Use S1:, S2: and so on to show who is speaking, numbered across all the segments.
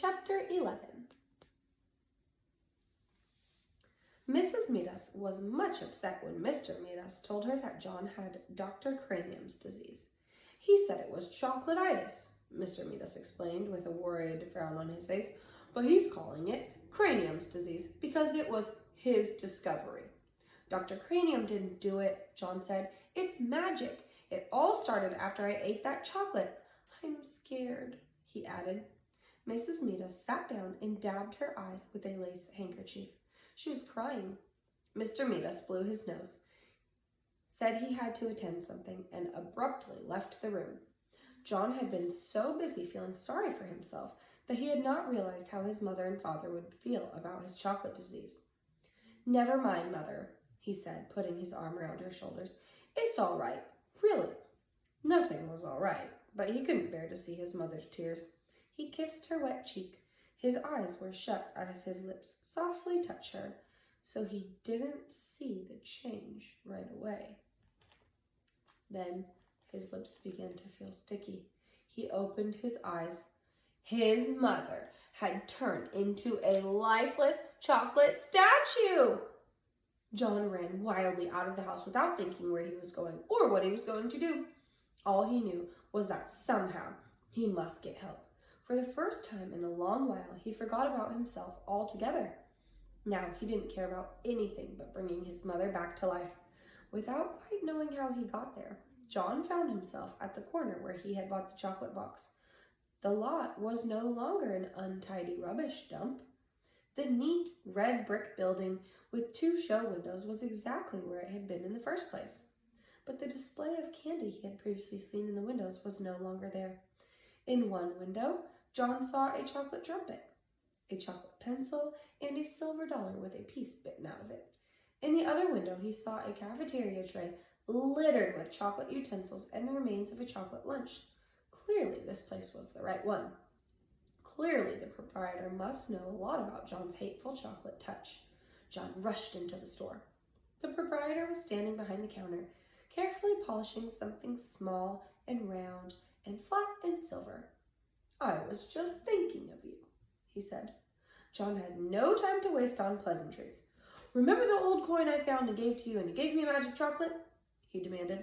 S1: Chapter 11. Mrs. Midas was much upset when Mr. Midas told her that John had Dr. Cranium's disease. He said it was chocolatitis, Mr. Midas explained with a worried frown on his face, but he's calling it Cranium's disease because it was his discovery. Dr. Cranium didn't do it, John said. It's magic. It all started after I ate that chocolate. I'm scared, he added. Mrs. Midas sat down and dabbed her eyes with a lace handkerchief. She was crying. Mr. Midas blew his nose, said he had to attend something, and abruptly left the room. John had been so busy feeling sorry for himself that he had not realized how his mother and father would feel about his chocolate disease. Never mind, Mother, he said, putting his arm around her shoulders. It's all right, really. Nothing was all right, but he couldn't bear to see his mother's tears. He kissed her wet cheek. His eyes were shut as his lips softly touched her, so he didn't see the change right away. Then his lips began to feel sticky. He opened his eyes. His mother had turned into a lifeless chocolate statue. John ran wildly out of the house without thinking where he was going or what he was going to do. All he knew was that somehow he must get help. For the first time in a long while, he forgot about himself altogether. Now he didn't care about anything but bringing his mother back to life. Without quite knowing how he got there, John found himself at the corner where he had bought the chocolate box. The lot was no longer an untidy rubbish dump. The neat red brick building with 2 show windows was exactly where it had been in the first place. But the display of candy he had previously seen in the windows was no longer there. In one window, John saw a chocolate trumpet, a chocolate pencil, and a silver dollar with a piece bitten out of it. In the other window, he saw a cafeteria tray littered with chocolate utensils and the remains of a chocolate lunch. Clearly, this place was the right one. Clearly, the proprietor must know a lot about John's hateful chocolate touch. John rushed into the store. The proprietor was standing behind the counter, carefully polishing something small and round and flat and silver. I was just thinking of you, he said. John had no time to waste on pleasantries. Remember the old coin I found and gave to you and you gave me magic chocolate? He demanded.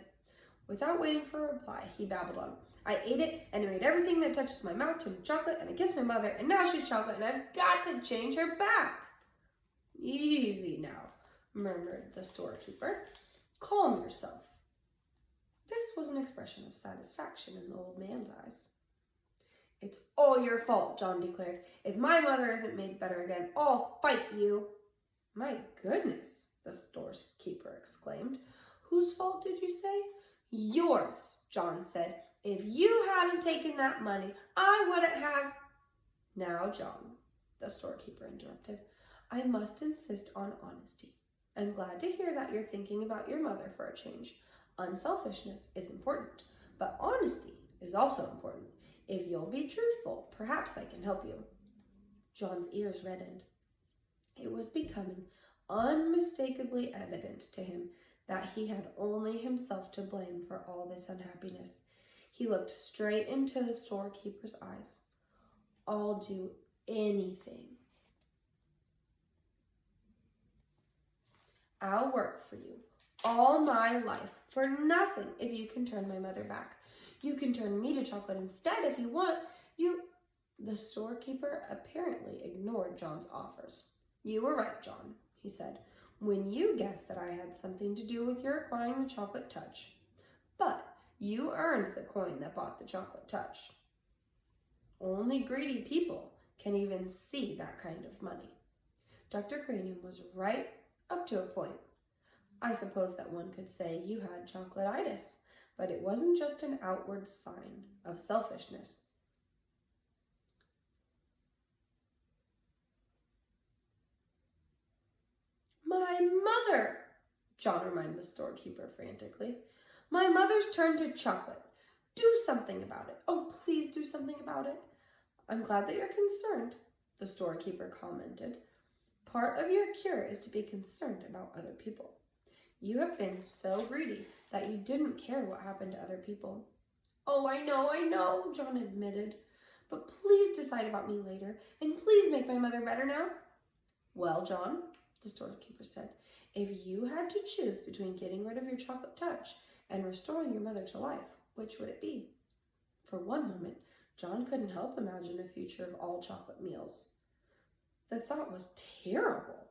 S1: Without waiting for a reply, he babbled on. I ate it and it made everything that touches my mouth turn to chocolate, and I kissed my mother and now she's chocolate and I've got to change her back. Easy now, murmured the storekeeper. Calm yourself. This was an expression of satisfaction in the old man's eyes. It's all your fault, John declared. If my mother isn't made better again, I'll fight you. My goodness, the storekeeper exclaimed. Whose fault did you say? Yours, John said. If you hadn't taken that money, I wouldn't have... Now, John, the storekeeper interrupted, I must insist on honesty. I'm glad to hear that you're thinking about your mother for a change. Unselfishness is important, but honesty is also important. If you'll be truthful, perhaps I can help you. John's ears reddened. It was becoming unmistakably evident to him that he had only himself to blame for all this unhappiness. He looked straight into the storekeeper's eyes. I'll do anything. I'll work for you all my life for nothing if you can turn my mother back. You can turn me to chocolate instead if you want. The storekeeper apparently ignored John's offers. You were right, John, he said, when you guessed that I had something to do with your acquiring the chocolate touch. But you earned the coin that bought the chocolate touch. Only greedy people can even see that kind of money. Dr. Cranium was right up to a point. I suppose that one could say you had chocolatitis, but it wasn't just an outward sign of selfishness. My mother, John reminded the storekeeper frantically. My mother's turned to chocolate. Do something about it. Oh, please do something about it. I'm glad that you're concerned, the storekeeper commented. Part of your cure is to be concerned about other people. You have been so greedy that you didn't care what happened to other people. Oh, I know, John admitted. but please decide about me later, and please make my mother better now." "Well, John," the storekeeper said, "if you had to choose between getting rid of your chocolate touch and restoring your mother to life, which would it be?" For one moment, John couldn't help imagine a future of all chocolate meals. The thought was terrible,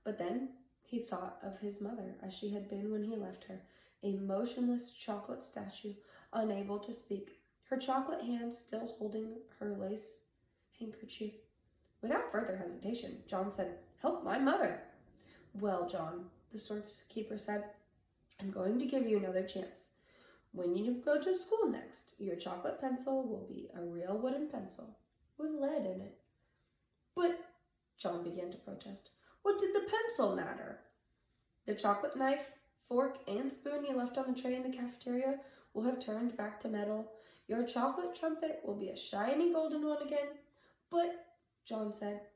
S1: but then he thought of his mother as she had been when he left her, a motionless chocolate statue, unable to speak, her chocolate hand still holding her lace handkerchief. Without further hesitation, John said, "Help my mother." "Well, John," the storekeeper said, "I'm going to give you another chance. When you go to school next, your chocolate pencil will be a real wooden pencil with lead in it." "But," John began to protest, "what did the pencil matter?" "The chocolate knife, fork, and spoon you left on the tray in the cafeteria will have turned back to metal. Your chocolate trumpet will be a shiny golden one again." "But," John said,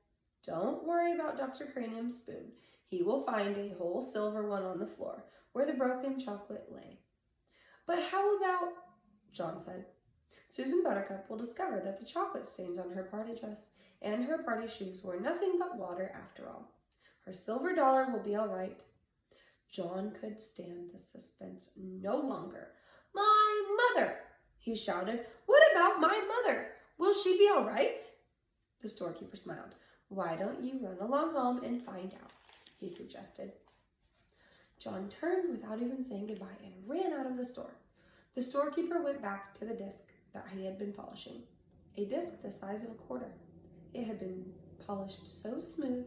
S1: "don't worry about Dr. Cranium's spoon. He will find a whole silver one on the floor where the broken chocolate lay." "But how about," John said, "Susan Buttercup will discover that the chocolate stains on her party dress and her party shoes were nothing but water after all. Her silver dollar will be all right." John could stand the suspense no longer. "My mother!" he shouted. "What about my mother? Will she be all right?" The storekeeper smiled. "Why don't you run along home and find out?" he suggested. John turned without even saying goodbye and ran out of the store. The storekeeper went back to the disc that he had been polishing, a disc the size of a quarter. It had been polished so smooth,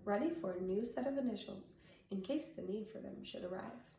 S1: ready for a new set of initials in case the need for them should arrive.